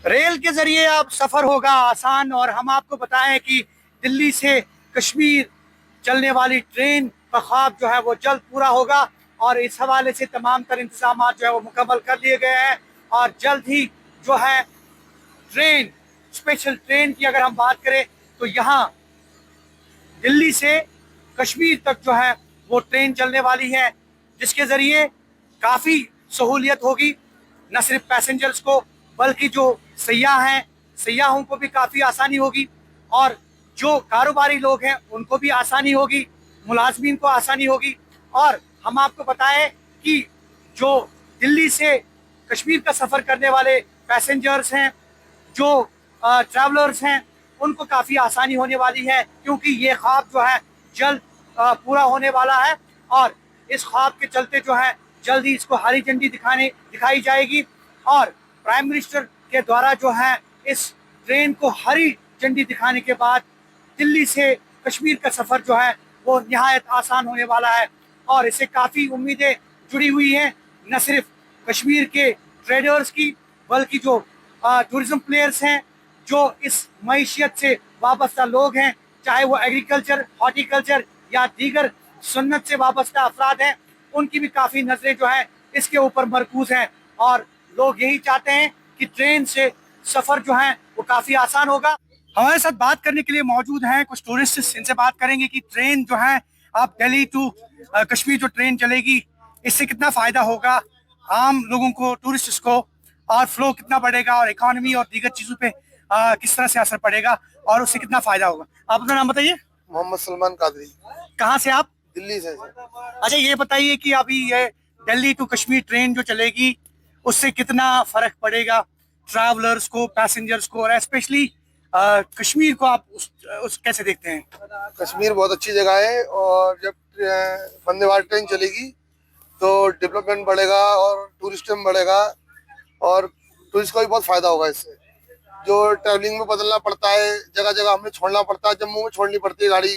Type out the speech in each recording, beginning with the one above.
Rail के जरिए अब सफर होगा आसान और हम आपको बताएं कि दिल्ली से कश्मीर चलने वाली ट्रेन का ख्वाब जो है वो जल्द पूरा होगा और इस हवाले से तमाम तर इंतजाम जो है वो मुकम्मल कर लिए गए हैं और जल्द ही जो है ट्रेन स्पेशल ट्रेन की अगर हम बात करें तो यहाँ दिल्ली से कश्मीर तक जो है वो ट्रेन चलने वाली है जिसके जरिए काफ़ी सहूलियत होगी न सिर्फ पैसेंजर्स को बल्कि जो सयाह हैं सयाहों को भी काफ़ी आसानी होगी और जो कारोबारी लोग हैं उनको भी आसानी होगी, मुलाजमीन को आसानी होगी। और हम आपको बताएं कि जो दिल्ली से कश्मीर का सफ़र करने वाले पैसेंजर्स हैं, जो ट्रैवलर्स हैं, उनको काफ़ी आसानी होने वाली है क्योंकि ये ख्वाब जो है जल्द पूरा होने वाला है और इस ख्वाब के चलते जो है जल्द ही इसको हरी झंडी दिखाई जाएगी और प्राइम मिनिस्टर के द्वारा जो है इस ट्रेन को हरी झंडी दिखाने के बाद दिल्ली से कश्मीर का सफ़र जो है वो निहायत आसान होने वाला है और इससे काफ़ी उम्मीदें जुड़ी हुई हैं, न सिर्फ कश्मीर के ट्रेडर्स की बल्कि जो टूरिज्म प्लेयर्स हैं, जो इस मईशियत से वाबस्ता लोग हैं, चाहे वो एग्रीकल्चर, हॉर्टिकल्चर या दीगर सुन्नत से वाबस्ता अफराद हैं, उनकी भी काफ़ी नज़रें जो हैं इसके ऊपर मरकूज हैं और लोग यही चाहते हैं कि ट्रेन से सफ़र जो है वो काफ़ी आसान होगा। हमारे साथ बात करने के लिए मौजूद हैं कुछ टूरिस्ट, इनसे बात करेंगे कि ट्रेन जो है आप दिल्ली टू कश्मीर जो ट्रेन चलेगी इससे कितना फ़ायदा होगा आम लोगों को, टूरिस्ट को, और फ्लो कितना बढ़ेगा और इकोनॉमी और दीगर चीज़ों पे किस तरह से असर पड़ेगा और उससे कितना फ़ायदा होगा। आप अपना नाम बताइए। मोहम्मद सलमान कादरी। कहाँ से आप? दिल्ली से। अच्छा, ये बताइए कि अभी ये दिल्ली टू कश्मीर ट्रेन जो चलेगी उससे कितना फर्क पड़ेगा ट्रैवलर्स को, पैसेंजर्स को, और स्पेशली कश्मीर को आप उस कैसे देखते हैं? कश्मीर बहुत अच्छी जगह है और जब वंदे भारत ट्रेन चलेगी तो डेवलपमेंट बढ़ेगा और टूरिज्म बढ़ेगा और टूरिस्ट को भी बहुत फायदा होगा इससे। जो ट्रैवलिंग में बदलना पड़ता है, जगह जगह हमें छोड़ना पड़ता है, जम्मू में छोड़नी पड़ती है गाड़ी,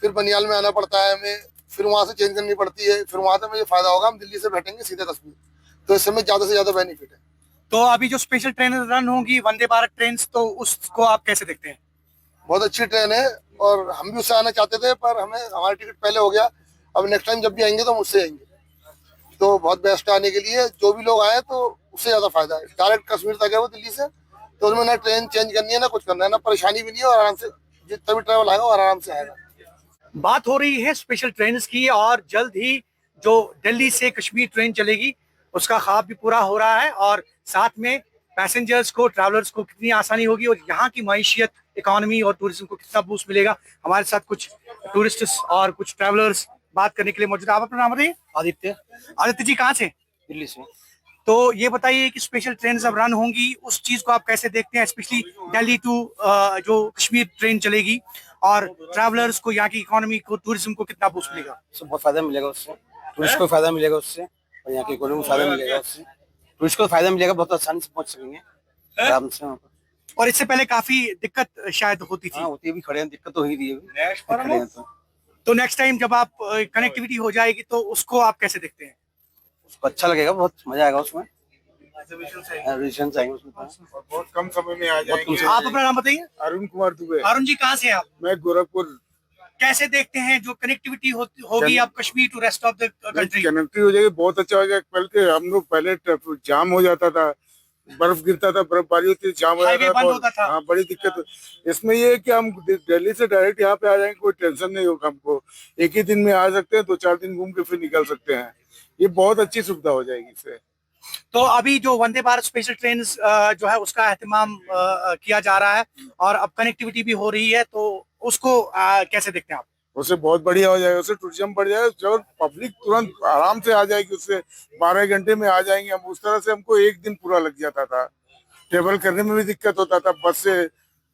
फिर बनियाल में आना पड़ता है हमें, फिर वहाँ से चेंज करनी पड़ती है, फिर वहाँ से मुझे फायदा होगा, हम दिल्ली से बैठेंगे सीधे कश्मीर, तो इससे हमें ज़्यादा से ज़्यादा बेनिफिट है। तो अभी जो स्पेशल ट्रेन रन होंगी वंदे भारत ट्रेन, तो उसको आप कैसे देखते हैं? बहुत अच्छी ट्रेन है और हम भी उससे आना चाहते थे पर हमें हमारा टिकट पहले हो गया। अब नेक्स्ट टाइम जब भी आएंगे तो हम उससे आएंगे, तो बहुत बेस्ट आने के लिए। जो भी लोग आए तो उससे ज़्यादा फायदा है। डायरेक्ट कश्मीर तक है वो दिल्ली से, तो उसमें ना ट्रेन चेंज करनी है ना कुछ करना है, ना परेशानी भी नहीं है और आराम से जितना भी ट्रैवल आएगा वो आराम से आएगा। बात हो रही है स्पेशल ट्रेन की और जल्द ही जो दिल्ली से कश्मीर ट्रेन चलेगी उसका ख्वाब भी पूरा हो रहा है और साथ में पैसेंजर्स को, ट्रैवलर्स को कितनी आसानी होगी और यहाँ की मईशियत, इकोनॉमी और टूरिज्म को कितना बूस्ट मिलेगा। हमारे साथ कुछ टूरिस्ट्स और कुछ ट्रैवलर्स बात करने के लिए मौजूद है। आप अपना नाम बताइए। आदित्य। आदित्य जी, कहाँ से? दिल्ली से। तो ये बताइए कि स्पेशल ट्रेन जब रन होंगी उस चीज को आप कैसे देखते हैं, स्पेशली दिल्ली टू जो कश्मीर ट्रेन चलेगी और ट्रैवलर्स को, यहाँ की इकोनॉमी को, टूरिज्म को कितना बूस्ट मिलेगा? उससे बहुत फायदा मिलेगा, उससे टूरिस्ट को फायदा मिलेगा, उससे और यहाँ की इकोनॉमी को फायदा मिलेगा, उससे टूरिस्ट को फायदा मिलेगा, बहुत आसानी से पहुंच सकेंगे आराम से वहाँ पर। और इससे पहले काफी दिक्कत शायद होती थी। हाँ, होती है, भी खड़े हैं, दिक्कत तो हो ही रही है अभी, खड़े हैं तो नेक्स्ट टाइम जब आप कनेक्टिविटी हो जाएगी तो उसको आप कैसे देखते हैं? उसको अच्छा लगेगा, बहुत मजा आएगा उसमें, रिजर्वेशन आएंगे उसमें, बहुत कम समय में आ जाएंगे। आप अपना नाम बताइए। अरुण कुमार दुबे। अरुण जी, कहाँ से हैं आप? मैं गोरखपुर। कैसे देखते हैं जो कनेक्टिविटी होगी आप Kashmir to rest of the country? Connectivity हो जाएगी, बहुत अच्छा हो जाएगा। पहले के हम लोग पहले जाम हो जाता था, बर्फ गिरता था, बर्फबारी होती थी, जाम हो जाता बंद होता था। हाँ, बड़ी दिक्कत। इसमें ये है कि हम दिल्ली से डायरेक्ट यहाँ पे आ जाएंगे, कोई टेंशन नहीं होगा हमको। एक ही दिन में आ सकते हैं, 2-4 दिन घूम के फिर निकल सकते हैं। ये बहुत अच्छी सुविधा हो जाएगी इससे। तो अभी जो वंदे भारत स्पेशल ट्रेन जो है उसका एहतमाम किया जा रहा है और अब कनेक्टिविटी भी हो रही है, तो उसको कैसे देखते हैं आप? उससे बहुत बढ़िया हो जाएगा, उससे टूरिज्म बढ़ जाएगा, जो पब्लिक तुरंत आराम से आ जाएगी, उससे 12 घंटे में आ जाएंगे हम। उस तरह से हमको एक दिन पूरा लग जाता था, ट्रेवल करने में भी दिक्कत होता था बस से,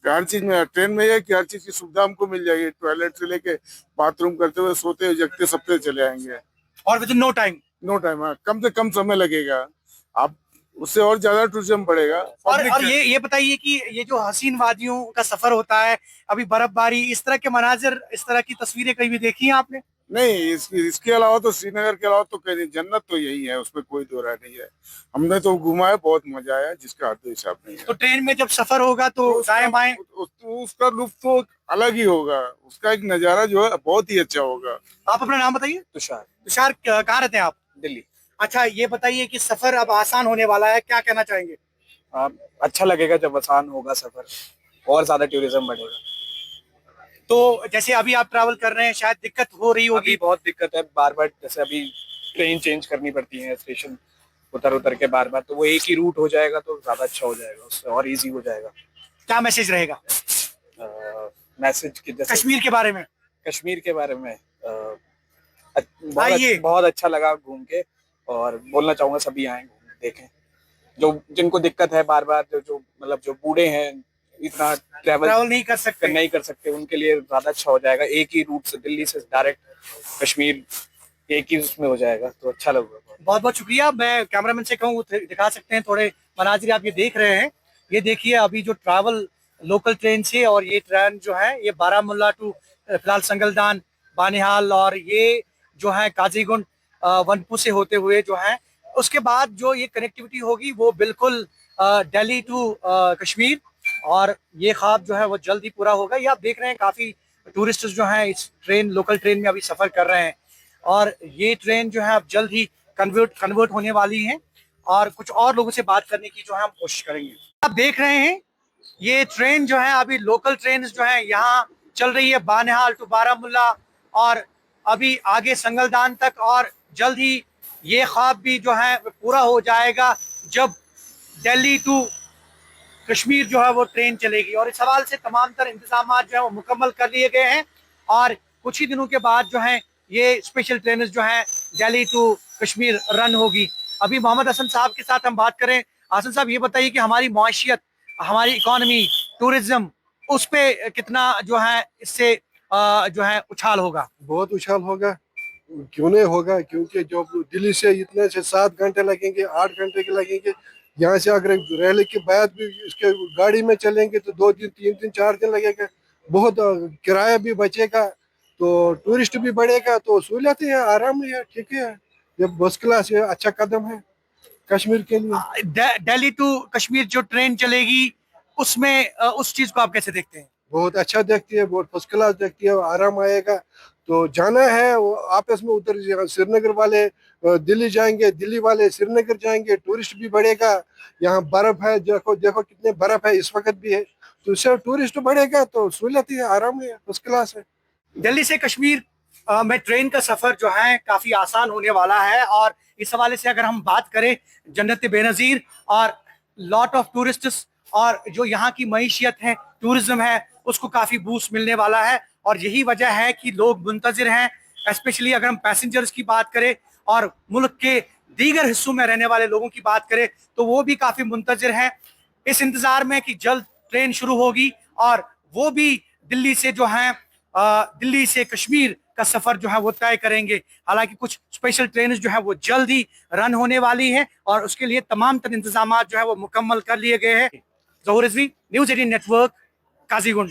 हर चीज में। ट्रेन में है कि हर चीज की सुविधा हमको मिल जाएगी, टॉयलेट से लेके बाथरूम करते हुए, सोते जगते सबसे चले आएंगे और with no time. No time, हाँ, कम से कम समय लगेगा। आप उससे और ज्यादा टूरिज्म बढ़ेगा। और ये बताइए कि ये जो हसीन वादियों का सफर होता है, अभी बर्फबारी, इस तरह के मनाजिर, इस तरह की तस्वीरें कहीं भी देखी हैं आपने? नहीं, इसके अलावा तो श्रीनगर के अलावा तो कहीं जन्नत तो यही है, उसमें कोई दो राय नहीं है। हमने तो घुमा है, बहुत मजा आया, जिसका हद हिसाब नहीं है। तो ट्रेन में जब सफर होगा तो दाएं बाएं उसका लुत्फ तो अलग ही होगा, उसका एक नजारा जो है बहुत ही अच्छा होगा। आप अपना नाम बताइए। तुषार, तुषार, कहाँ रहते हैं आप? दिल्ली। अच्छा, ये बताइए कि सफर अब आसान होने वाला है, क्या कहना चाहेंगे? अच्छा लगेगा जब आसान होगा सफर, और ज्यादा टूरिज्म बढ़ेगा। तो जैसे अभी आप ट्रैवल कर रहे हैं, शायद दिक्कत हो रही होगी। अभी बहुत दिक्कत है, बार बार जैसे अभी ट्रेन चेंज करनी पड़ती है, स्टेशन उतर के बार बार, तो वो एक ही रूट हो जाएगा तो ज्यादा अच्छा हो जाएगा, उससे और इजी हो जाएगा। क्या मैसेज रहेगा मैसेज की जैसे कश्मीर के बारे में? कश्मीर के बारे में आइए। बहुत अच्छा लगा घूम के, और बोलना चाहूंगा सभी आए घूम देखें। जो जिनको दिक्कत है बार बार, जो मतलब जो बूढ़े हैं, इतना ट्रैवल नहीं कर सकते, उनके लिए ज्यादा अच्छा हो जाएगा। एक ही रूट से, दिल्ली से डायरेक्ट कश्मीर एक ही उसमें हो जाएगा, तो अच्छा लगेगा। बहुत बहुत शुक्रिया। मैं कैमरामैन से कहूँ दिखा सकते हैं थोड़े मनाजिर, आप ये देख रहे हैं। ये देखिए अभी जो ट्रैवल लोकल ट्रेन से, और ये ट्रेन जो है ये बारामुल्ला टू फिलहाल संगलदान, बानिहाल, और ये जो है काजीगुंड वनपू से होते हुए जो है, उसके बाद जो ये कनेक्टिविटी होगी वो बिल्कुल दिल्ली टू कश्मीर, और ये ख्वाब जो है वो जल्द ही पूरा होगा। ये आप देख रहे हैं काफ़ी टूरिस्ट जो हैं इस ट्रेन, लोकल ट्रेन में अभी सफ़र कर रहे हैं, और ये ट्रेन जो है अब जल्द ही कन्वर्ट होने वाली है, और कुछ और लोगों से बात करने की जो है हम कोशिश करेंगे। आप देख रहे हैं ये ट्रेन जो है अभी लोकल ट्रेन जो है यहाँ चल रही है बानिहाल टू बारामुल्ला, और अभी आगे संगलदान तक, और जल्द ही ये ख्वाब भी जो है पूरा हो जाएगा जब दिल्ली टू कश्मीर जो है वो ट्रेन चलेगी। और इस हवाले से तमाम तर इंतजाम जो है वो मुकम्मल कर लिए गए हैं, और कुछ ही दिनों के बाद जो है ये स्पेशल ट्रेन जो है दिल्ली टू कश्मीर रन होगी। अभी मोहम्मद हसन साहब के साथ हम बात करें। हसन साहब, ये बताइए कि हमारी माशियत, हमारी इकॉनमी, टूरिज्म, उस पे कितना जो है इससे जो है उछाल होगा? बहुत उछाल होगा, क्यों नहीं होगा, क्योंकि जो दिल्ली से इतने से 7 घंटे लगेंगे, 8 घंटे के लगेंगे। यहाँ से अगर रैली के बाद भी इसके गाड़ी में चलेंगे तो 2 दिन, 3 दिन, 4 दिन लगेगा। बहुत किराया भी बचेगा, तो टूरिस्ट भी बढ़ेगा, तो सहूलियत है, आराम है, ठीक है। ये बस क्लास है, अच्छा कदम है कश्मीर के लिए। दिल्ली टू कश्मीर जो ट्रेन चलेगी उसमें उस चीज को आप कैसे देखते हैं? बहुत अच्छा देखती है, बहुत फर्स्ट क्लास देखती है, आराम आएगा। तो जाना है वो आपस में, उधर श्रीनगर वाले दिल्ली जाएंगे, दिल्ली वाले श्रीनगर जाएंगे, टूरिस्ट भी बढ़ेगा। यहाँ बर्फ है, देखो देखो कितने बर्फ है, इस वक्त भी है, तो इससे टूरिस्ट बढ़ेगा, तो सहूलियत है, आराम है, फर्स्ट क्लास है। दिल्ली से कश्मीर में ट्रेन का सफर जो है काफी आसान होने वाला है, और इस हवाले से अगर हम बात करें, जन्नत बेनजीर और लॉट ऑफ टूरिस्ट्स, और जो यहाँ की मईशियत है, टूरिज्म है, उसको काफी बूस्ट मिलने वाला है। और यही वजह है कि लोग मुंतजिर हैं। स्पेशली अगर हम पैसेंजर्स की बात करें और मुल्क के दीगर हिस्सों में रहने वाले लोगों की बात करें, तो वो भी काफी मुंतजिर हैं इस इंतजार में कि जल्द ट्रेन शुरू होगी, और वो भी दिल्ली से जो है दिल्ली से कश्मीर का सफर जो है वो तय करेंगे। हालांकि कुछ स्पेशल ट्रेन जो है वो जल्द ही रन होने वाली है, और उसके लिए तमाम तर इंतजाम जो है वो मुकम्मल कर लिए गए हैं। ज़हूर रिजवी, न्यूज़ 18 नेटवर्क, काजीगुंड।